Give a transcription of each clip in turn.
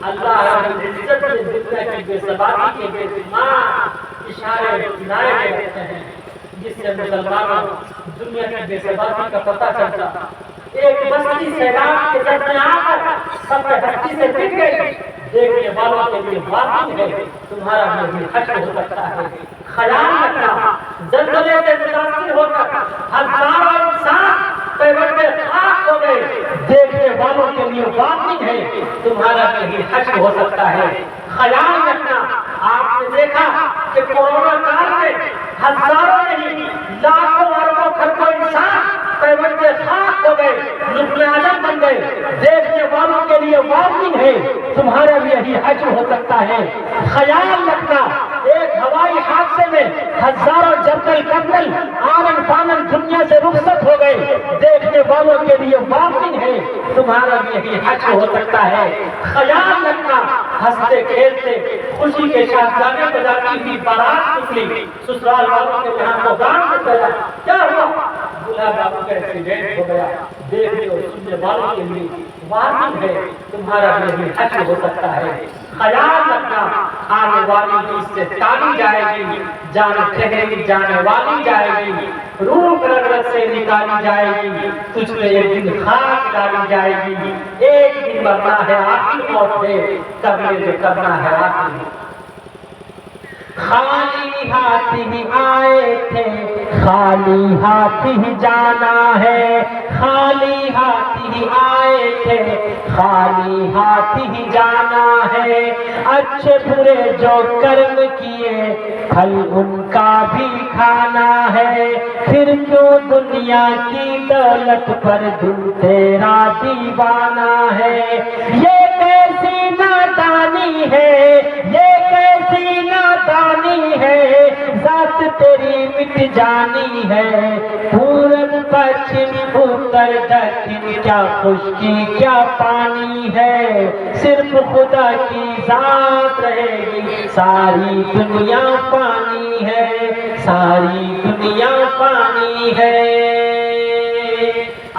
اللہ رب العزت نے دنیا کی بے ثباتی کے بے شمار اشارے کنارے کے رکھتے ہیں جس سے مسلمانوں دنیا کی بے ثباتی کا پتہ چلتا۔ ایک بستی سیلاب کے درمیان آ کر سب ہستی سے گر گئی، دیکھنے والوں کے لیے واقعی ہے تمہارا بھی حشر ہو سکتا ہے۔ خیال رکھنا زلزلے سے متاثر ہو کر ہزاروں انسان پیوندے خاک ہو گئے، دیکھنے والوں کے لیے واقعی ہے تمہارا بھی حشر ہو سکتا ہے۔ خیال رکھنا آپ نے دیکھا کہ کورونا کال میں ہزاروں نہیں لاکھوں اربوں کھربوں انسان پیوندے خاک ہو گئے، لقمہ اعظم بن گئے، دیکھنے والوں کے لیے واقعی ہے تمہارا بھی یہی حشر ہو سکتا ہے۔ خیال رکھنا ایک ہوائی حادثے میں ہزاروں جنرل کرنل آنن فانن دنیا سے رخصت ہو گئے، دیکھنے والوں کے لیے واقعی ہے تمہارا بھی یہی حشر ہو سکتا ہے۔ خیال رکھنا ہنستے کھیلتے خوشی کے ساتھ گانے بجاتی ہوئی بارات نکلی، سسرال والوں کے یہاں پہنچ گیا، کیا ہوا؟ دولہا بابو کا ایکسیڈنٹ ہو گیا، دیکھنے اور سننے والوں کے لیے واقعی ہے تمہارا بھی یہی حشر ہو سکتا ہے۔ خیال رکھنا آنے والی چیز سے ٹالی جائے گی، جان ٹھہری جانے والی جائے گی، روح رگ رگ سے نکالی جائے گی، تجھ پہ ایک دن خاک ڈالی جائے گی، ایک دن مرنا ہے آخری موت ہے، کرنے جو کرنا ہے آخری۔ خالی ہاتھ ہی آئے تھے خالی ہاتھ ہی جانا ہے، خالی ہاتھ ہی آئے تھے خالی ہاتھ ہی جانا ہے، اچھے برے جو کرم کیے پھل ان کا بھی کھانا ہے، پھر کیوں دنیا کی دولت پر دل تیرا دیوانہ ہے، یہ کیسی نادانی ہے، یہ کیسی نادانی ہے، ذات تیری مٹ جانی ہے، پورب پچھم اتر دکھن کیا خشکی کیا پانی ہے، صرف خدا کی ذات رہے گی، ساری دنیا پانی ہے، ساری دنیا پانی ہے۔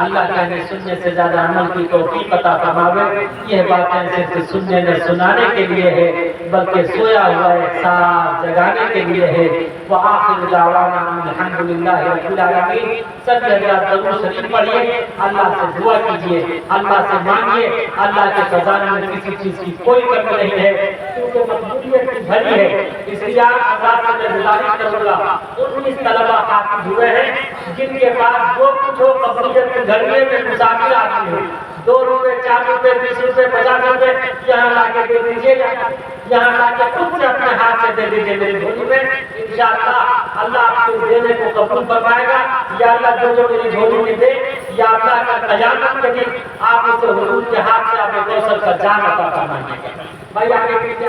اللہ کہنے سننے سے زیادہ عمل کی توفیق عطا فرماوے۔ یہ باتیں صرف سننے میں سنانے کے لیے ہے بلکہ سویا ہوا احساس جگانے کے لیے ہے۔ وآخر دعوانا الحمدللہ رب العالمین۔ سب درود شریف پڑھیے، اللہ سے دعا کیجیے، اللہ سے مانگیے، اللہ کے خزانے میں کسی چیز کی کوئی کمی نہیں ہے کیونکہ مقبولیت کی بھری ہے۔ اس لیے آزاد سے میں گزارش کروں گا 19 طلبہ حاصل ہوئے ہیں جن کے پاس جو کچھ ہو قبولیت کے گھرنے میں مسافر آتی ہے، 2 روپے 4 روپے 20 روپے 50 روپے یہاں لا کے دے دیجیے گا، یہاں لا کے خود سے اپنے ہاتھ سے دے دیجیے میری جھولی میں، انشاءاللہ اللہ آپ کو دینے کو قبول فرمائے گا۔ یا اللہ جو میری جھولی میں دے، یا اللہ کا قیامت کے دن آپ اسے حضور کے ہاتھ سے آپ کوثر کا جام عطا فرمائیں گے۔ بھائی آگے پیچھے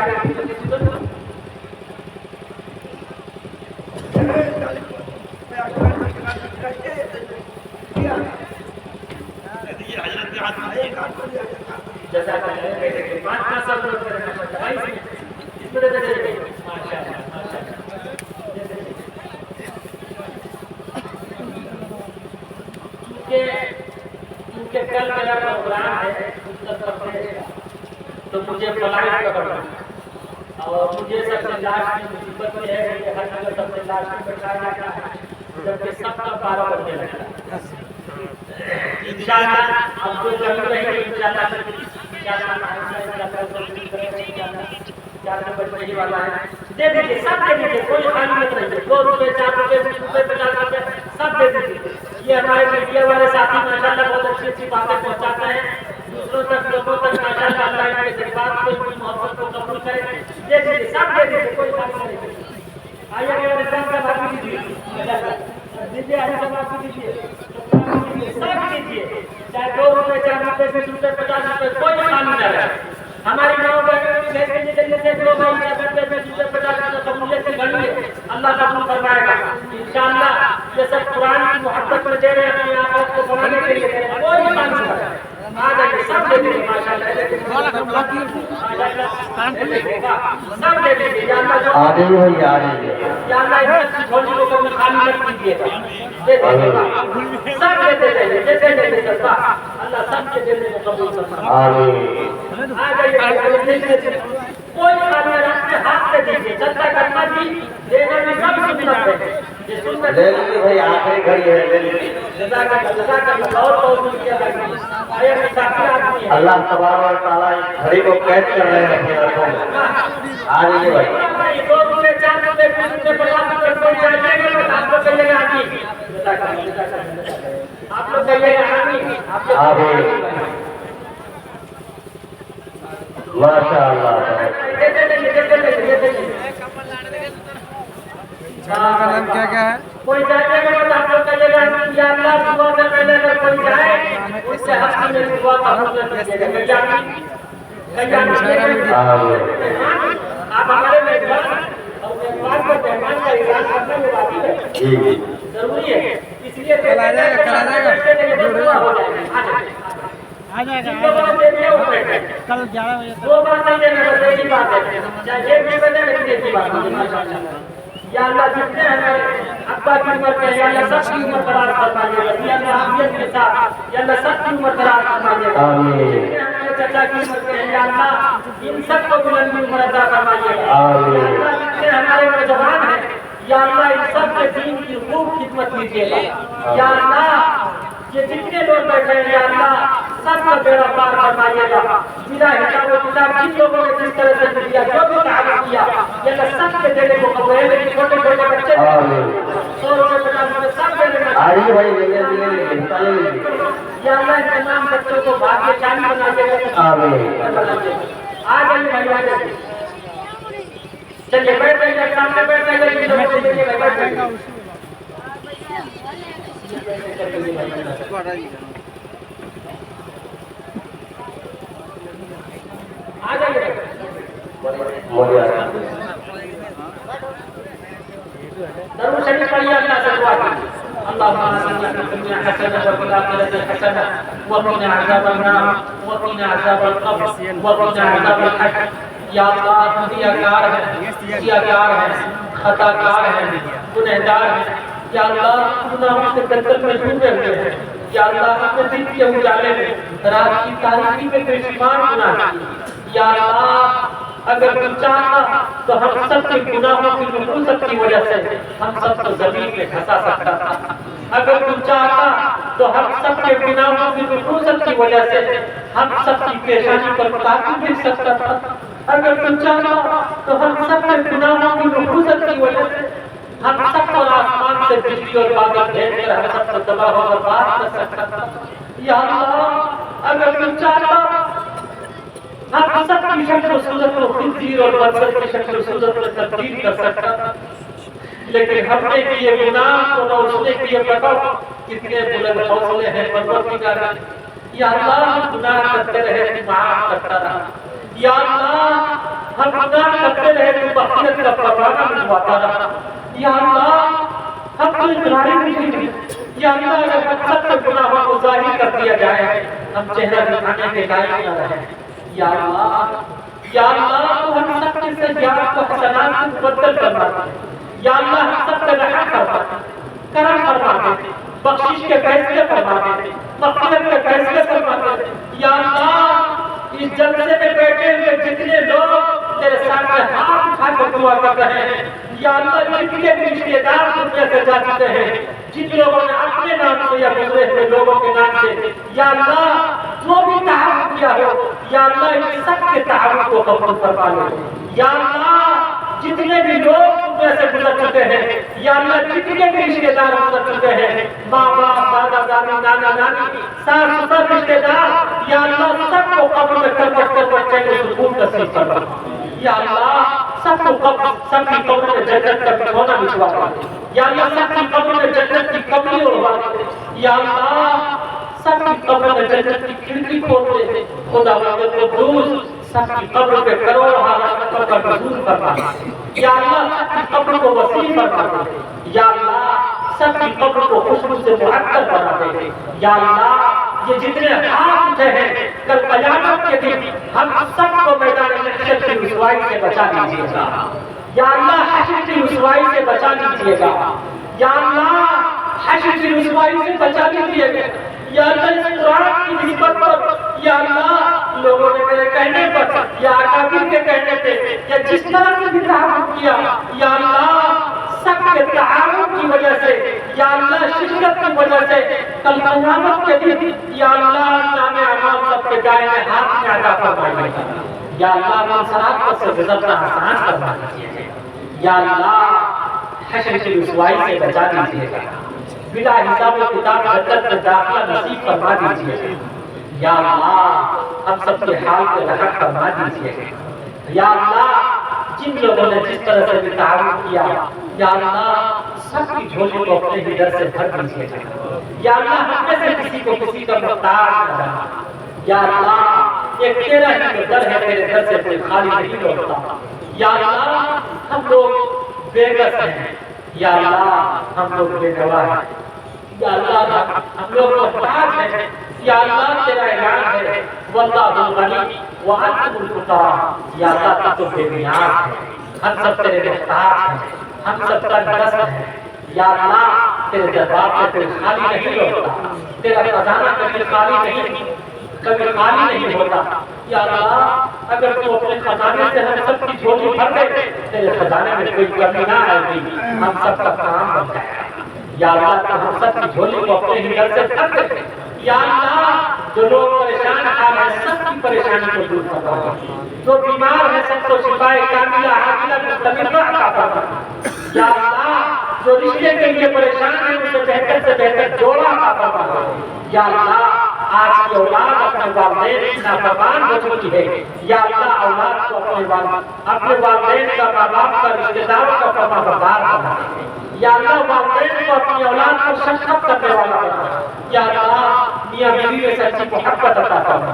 کیونکہ کل میرا پروگرام ہے تو مجھے فلائٹ پکڑنا اور مجھے سب سے لاسٹ کی مصیبت یہ ہے کہ ہر جگہ سب سے لاسٹ میں بٹھایا جاتا ہے جبکہ سب کا 12 بجنے لگتا ہے۔ انشاءاللہ اب جو جنگ رہے گی انشاءاللہ بچنے ہی والا ہے، دے دیجیے سب دے دیجیے، کوئی خالی مت رہیے، 2 روپے 4 روپے 20 روپے 50 روپے سب دے دیجیے۔ یہ ہمارے میڈیا والے ساتھی ماشاءاللہ بہت اچھی اچھی باتیں پہنچاتے ہیں دوسروں تک، لوگوں تک، ماشاءاللہ اللہ ان کے جذبات کو، ان کی محبت کو قبول کرے۔ دے دیجیے سب دے دیجیے، کوئی خالی نہیں رہیے۔ آئیے میرے رسول کا بات دیجیے، دیجیے آئیے کا بات دیجیے، سب دیجیے، چاہے 2 روپے 4 روپے 20 روپے 50 روپے کوئی خالی نہ رہے۔ ہماری ماں بہنوں کی بہتری کے ذریعے سے 2 بھائی 10 روپے 20 روپے 50 روپے قبولیت کی گھڑی ہے، اللہ قبول فرمائے گا انشاءاللہ۔ یہ سب قرآن کی محبت میں دے رہے ہیں، اپنی آخرت کو بنانے کے لیے کوئی خالی نہ رہے۔ جائیے سب دے دیجیے ماشاءاللہ سب دے دیجیے یا اللہ جو آ جائیے بھائی آ جائیے یا اللہ اس کی جھولی کو کبھی خالی مت کیجیے گا دے دیجیے گا سب دیتے جائیے دیتے جائیے سرکار اللہ سب کے دینے کو قبول کرنا آمین آ جائیے کوئی خالی اپنے ہاتھ سے دیجیے صدقہ کرنا بھی دینا بھی سب سنت ہے یہ سنت لے لیجیے بھائی آخری گھڑی ہے لے لیجیے جزاک اللہ بہت شکریہ آیا مسافر آدمی ہے اللہ تبارک و تعالیٰ اس گھڑی کو قید کر رہے ہیں اپنے ہاتھوں میں آ جائیے بھائی 2 روپے 4 روپے 5 روپے 50 روپے کوئی چاہیے گا آپ لوگ کہیے گا آدمی آپ لوگ کہیے گا آدمی آمین ماشاء اللہ کا نام کیا کیا ہے؟ کوئی چاہیے گا تو آپ لوگ کہیے گا یا اللہ دعا سے پہلے اگر کوئی جائے اس سے ہاتھ میں دعا کا حکم کیجیے گا کیا آپ ہمارے میں مہمان کو مہمان کا اعلان کرنا یہ واجب ہے جی ضروری ہے اس لیے کل آ جائے گا آ جائے گا کل 11 بجے دو بار نہیں دینا بس ایک ہی بات ہے چاہے ایک بھی بنے لیکن ایک ہی بات ہے ماشاءاللہ یا اللہ جتنے ہیں ابا کی عمر میں یا اللہ سب کی عمر دراز فرمائیے گا یا اللہ حافظ کے ساتھ یا اللہ سب کی عمر دراز فرمائیے گا جتنے ہمارے چچا کی عمر میں یا اللہ ان سب کو بلند عمر عطا فرمائیے گا یا اللہ جتنے ہمارے نوجوان ہیں یا اللہ ان سب کے دین کی خوب خدمت کیجیے گا یا اللہ یہ جتنے لوگ بیٹھے ہیں یا اللہ سب کا بیڑا پار فرمائیے گا بلا حساب و کتاب جن لوگوں نے جس طرح سے دیا جو بھی تعلق کیا یا اللہ سب کے دینے کو قبول ہے لیکن چھوٹے چھوٹے بچے 100 روپے 50 روپے سب دینے میں آئیے بھائی لے لیجیے یا اللہ ان تمام بچوں کو بھاگیشالی بنائیے گا آمین آ جائیے بھائی آ جائیے چلیے بیٹھ جائیے سامنے بیٹھ جائیے بیٹھ جائیے آ جائیے درود شریف پڑھیے اللہ سے دعا کیجیے اللهم آتنا في الدنيا حسنة وفي الآخرة حسنة وقنا عذاب النار وقنا عذاب القبر وقنا عذاب الحشر یا اللہ ہم ریاکار ہیں سیاکار ہیں خطا کار ہیں گنہگار ہیں یا اللہ گناہوں سے دلدل میں ڈوبے ہوئے ہیں یا اللہ ہم نے دن کے اجالے میں رات کی تاریکی میں بے شمار گناہ کیے یا اللہ اگر تو چاہتا تو ہم سب کے گناہوں کی نفوست کی وجہ سے ہم سب کو زمین میں دھسا سکتا تھا اگر تو چاہتا تو ہم سب کے گناہوں کی نفوست کی وجہ سے ہم سب کی پیشانی پر تاکہ گر سکتا تھا اگر تو چاہتا تو ہم سب کے گناہوں کی نفوست کی وجہ سے ہم سب کو آسمان سے بجلی اور بادل بھیج کر ہم سب کو تباہ و برباد کر سکتا تھا یا اللہ اگر تو چاہتا ہم سب کی شکل و صورت کو خنزیر اور بندر کی شکل و صورت میں تبدیل کر سکتا تھا لیکن ہم نے کیے گناہ تو نہ اس نے کیے بتاؤ کتنے بلند حوصلے ہیں پروردگار یا اللہ ہم گناہ کرتے رہے تو معاف کرتا رہا یا اللہ ہم گناہ کرتے رہے تو بخشت کا پروانہ ملواتا رہا یا اللہ ہم کو اقراری نہیں یا اللہ اگر ہم سب کے گناہوں کو ظاہر کر دیا جائے ہم چہرہ دکھانے کے لائق نہ رہے یا اللہ تو ہم سب کے سیاحت کو حسنات سے مبدل کرنا دے یا اللہ ہم سب کا رحم فرما دے کرم فرما دے بخشش کے فیصلے فرما دے مغفرت کے فیصلے فرما دے یا اللہ اس جلسے میں بیٹھے ہوئے جتنے لوگ تیرے سامنے ہاتھ اٹھا کر دعا کر رہے ہیں یا اللہ جتنے بھی رشتے دار دنیا سے جا چکے ہیں جن لوگوں نے اپنے نام سے یا گزرے ہوئے لوگوں کے نام سے یا اللہ جو بھی تعاون کیا ہو یا اللہ ان سب کے تعاون کو قبول فرما لے یا اللہ جتنے بھی لوگ دنیا سے گزر چکے ہیں یا اللہ جتنے بھی رشتے دار گزر چکے ہیں ماں باپ دادا دادی نانا نانی ساس سسر رشتے دار یا اللہ سب کو قبر میں کربٹ کربٹ چین و سکون نصیب فرما یا اللہ سب کو سب کی قبر میں جنت کا بٹھونا بچھوا دے یا اللہ سب کی قبر میں جنت کی کمری اڑوا دے یا اللہ سب کی قبر میں جنت کی کھڑکی کھول دے خدا وجل قدوس سب کی قبر پہ کروڑوں رحمتوں کا نزول فرما دے یا اللہ سب کی قبر کو وسیع فرما دے یا اللہ سب کی قبر کو خوشبو سے معطر بنا دے یا اللہ یہ جتنے ہاتھ اٹھے ہیں کل قیامت کے دن ہم سب کو میدان محشر کی رسوائی سے بچا لیجیے گا یا اللہ، حشر کی رسوائی سے بچا لیجیے گا یا اللہ، حشر کی رسوائی سے بچا لیجیے گا یا اللہ، اس قرآن کی نسبت پر یا اللہ، لوگوں نے میرے کہنے پر یا اکابر کے کہنے پہ یا جس طرح سے بھی تعاون کیا یا اللہ، سب کے تعاون کی وجہ سے یا اللہ، شرکت کی وجہ سے کل قیامت کے دن یا اللہ، نام اعمال سب کے دائیں ہاتھ میں عطا فرمائیے گا یا اللہ، منصرات سے گزرنا آسان فرما دیجیے یا اللہ، حشر کی رسوائی سے بچا دیجیے گا، بلا حساب و کتاب جنت میں داخلہ نصیب فرما دیجیے یا اللہ، ہم سب کے حال کو رحم فرما دیجیے یا اللہ، جن لوگوں نے جس طرح سے بھی تعاون کیا یا اللہ، سب کی جھولی کو اپنے ہی در سے بھر دیجیے یا اللہ، ہم میں سے کسی کو کسی کا محتاج نہ رہنا یا اللہ، ایک تیرا ہی در ہے، تیرے در سے کوئی خالی نہیں لوٹتا یا اللہ، ہم لوگ بے بس ہیں یا اللہ، ہم لوگ بے گواہ ہیں یا اللہ، ہم لوگ محتاج ہیں یا اللہ، تیرا اعلان ہے واللہ الغنی وانتم الفقراء یا اللہ، تو بے نیاز ہے، ہم سب تیرے محتاج ہیں، ہم سب کا دست ہے یا اللہ، تیرے دربار سے کوئی خالی نہیں لوٹتا، تیرا خزانہ کبھی خالی نہیں ہوتا یا اللہ، اگر تو اپنے خزانے سے ہم سب کی جھولی بھر دے، تیرے خزانے میں کوئی کمی نہ آئے گی، ہم سب کا کام بن جائے گا یا اللہ، تو ہم سب کی جھولی کو اپنے ہی گھر سے بھر دے یا اللہ، جو لوگ پریشان حال ہیں سب کی پریشانی کو دور فرما، جو بیمار ہیں سب کو شفائے کاملہ عاجلہ مستمرہ عطا فرما یا اللہ، جو رشتے کے لیے پریشان ہیں اسے بہتر سے بہتر جوڑا عطا فرما یا اللہ، آج کی اولاد اپنے والدین کی نافرمان ہو چکی ہے یا اللہ، اولاد کو اپنے والدین کا، ماں باپ کا، رشتہ داروں کا فرما بردار بنا یا اللہ، والدین کو اپنی اولاد کو شفقت کرنے والا بنا یا اللہ، میاں بیوی میں سچی محبت عطا فرما،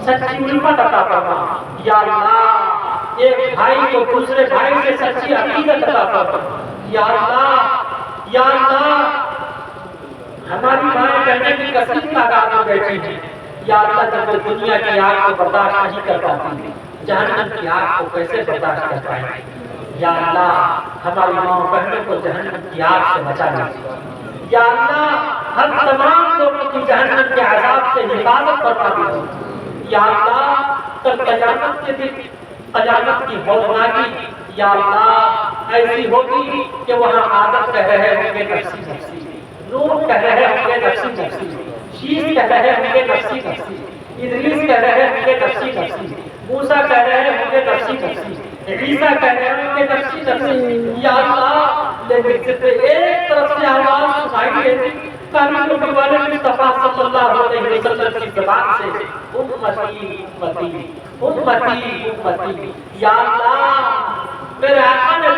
سچی الفت عطا فرما یا اللہ، ایک بھائی کو دوسرے بھائی سے سچی عقیدت عطا فرما یا اللہ یا اللہ، ہماری مائیں بہنیں بھی کثیر تعداد میں بیٹھی ہیں یا اللہ، جب وہ دنیا کی آگ کو برداشت نہیں کر پاتی، جہنم کی آگ کو کیسے برداشت کر پائیں گے یا اللہ، ہماری ماں بہنوں کو جہنم کی آگ سے بچا لیجیے یا اللہ، ہم تمام لوگوں کی جہنم کے عذاب سے حفاظت فرما دیجیے یا اللہ، کل قیامت کے دن قیامت کی ہولناکی یا اللہ ایسی ہوگی کہ وہاں آدم کہہ رہے ہوں گے نفسی نفسی، نوح کہہ رہے ہوں گے نفسی نفسی، شیش کہہ رہے ہوں گے نفسی نفسی، ادریس کہہ رہے ہوں گے نفسی نفسی، موسیٰ کہہ رہے ہوں گے نفسی نفسی، عیسیٰ کہہ رہے ہوں گے نفسی نفسی یا اللہ، لیکن صرف ایک طرف سے آواز سنائی دیتی کامیوں کے والے مصطفیٰ صلی اللہ علیہ وسلم کی زبان سے، امتی امتی امتی امتی یا اللہ، میرے آقا نے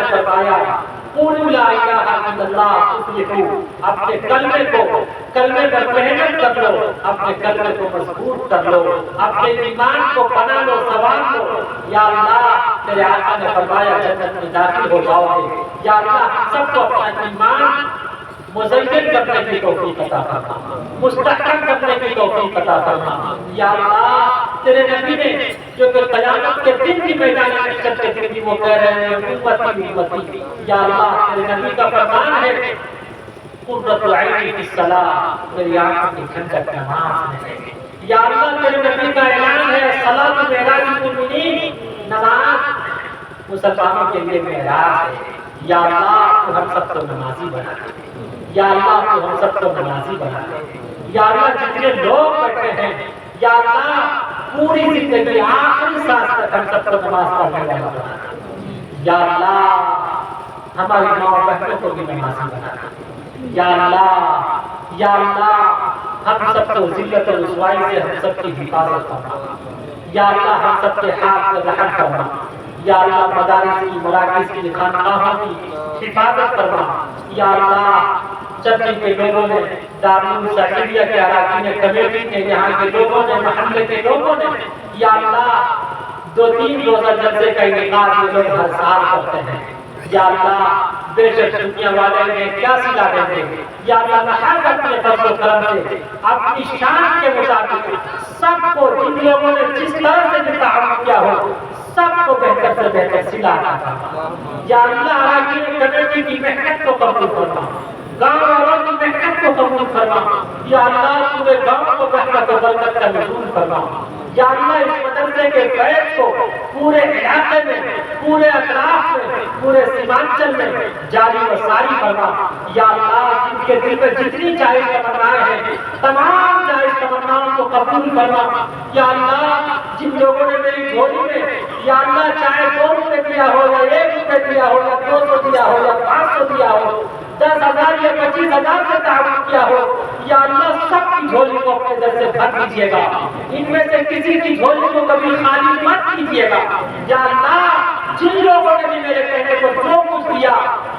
فرمایا قولوا لا الہ الا اللہ تفلحوا، اپنے کلمے پر محنت کر لو، اپنے کلمے کو مضبوط کر لو، اپنے ایمان کو بنا لو، سنوار لو یا اللہ، میرے آقا نے فرمایا جنت میں داخل ہو جاؤ گے یا اللہ، سب کو اپنا ایمان مزین کرنے کی توفیق عطا فرما، مستحکم کرنے کی توفیق عطا فرما یا اللہ، تیرے نبی نے جو کہ قیامت کے دن کی میدان محشر کے دن وہ کہہ رہے ہیں امتی امتی یا اللہ، تیرے نبی کا فرمان ہے قرۃ العین فی الصلاۃ، میری آنکھ کی ٹھنڈک نماز میں ہے یا اللہ، تیرے نبی کا اعلان ہے صلاۃ معراج المؤمنین، نماز مسلمانوں کے لیے معراج ہے یا اللہ، تو ہم سب کو نمازی بنا دے یا اللہ، تو ہم سب کو نمازی بنا دے یا اللہ، جتنے لوگ بیٹھے ہیں یا اللہ، پوری زندگی آخری سانس تک ہم سب کو نماز پڑھنے والا بنا دے یا اللہ، ہماری ماں بہنوں کو بھی نمازی بنا دے یا اللہ، ہم سب کو ذلت و رسوائی سے ہم سب کی حفاظت فرما یا اللہ، ہم سب کے ہاتھ میں رحم فرما یا اللہ، مدارس کی، مراکز کی، خانقاہوں کی حفاظت فرما یا اللہ، چکی کے لوگوں نے، دارالعلوم سعیدیہ کے اراکین کمیٹی کے، یہاں کے لوگوں نے، محلے کے لوگوں نے یا اللہ، 2-3 روزہ جلسے کا انعقاد یہ لوگ ہر سال کرتے ہیں یا اللہ، بے شک دنیا والے نے کیا سلا دیں گے یا اللہ نہ ہر اپنے فضل و کرم سے اپنی شان کے مطابق سب کو جن لوگوں نے جس طرح سے بھی تعاون کیا ہو سب کو بہتر سے بہتر سلا عطا یا اللہ اراکین کمیٹی کی محنت کو قبول فرما گاؤں والوں کی محنت کو قبول فرما یا اللہ پورے گاؤں کو رحمت و برکت کا نزول فرما یا اللہ اس مدرسے کے فیض کو پورے علاقے میں پورے اطراف میں پورے سیمانچل میں جاری و ساری فرما یا اللہ جن کے دل میں جتنی جائز تمنائیں ہیں تمام جائز تمناؤں کو قبول فرما یا اللہ جن لوگوں نے میری جھولی میں یا اللہ چاہے 2 روپے دیا ہو یا 1 روپے دیا ہو یا 200 دیا ہو یا 500 دیا ہو 10,000 یا 25,000 سے تعاون کیا ہو یا اللہ سب کی جھولی کو اپنے در سے بھر دیجیے گا ان میں سے کسی کی جھولی کو کبھی خالی مت کیجیے گا یا اللہ جن لوگوں نے بھی میرے کہنے کو جو کچھ دیا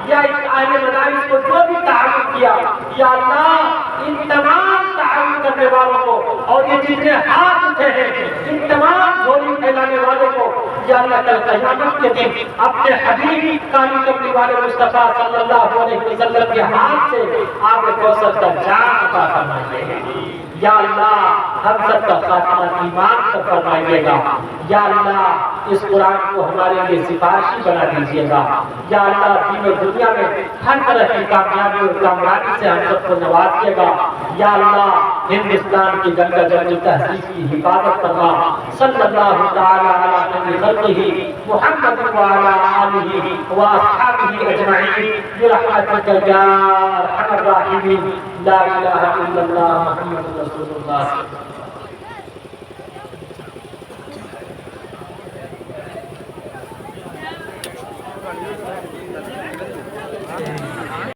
یا اس اہل مدارس کو جو بھی تعاون کیا یا اللہ ان تمام تعاون کرنے والوں کو اور یہ جتنے ہاتھ اٹھے ہیں ان تمام جھولی پھیلانے والوں کو یا اللہ کل قیامت کے دن اپنے حبیب کامل کملی والے مصطفیٰ صلی اللہ علیہ وسلم کے ہاتھ سے آپ کوثر کا جام عطا فرمائیے یا اللہ ہم سب کا خاتمہ ایمان پر فرمائیے گا یا اللہ اس قرآن کو ہمارے لیے سفارشی بنا دیجیے گا یا اللہ دین و دنیا میں ہر طرح کی کامیابی اور کامرانی سے ہم سب کو نوازیے گا یا اللہ ہندوستان کی گنگا جمنی تہذیب کی حفاظت فرما صلی اللہ تعالی علی خلقہ محمد وعلی آلہ واصحابہ اجمعین برحمتک یا ارحم الراحمین لا الہ الا اللہ محمد رسول اللہ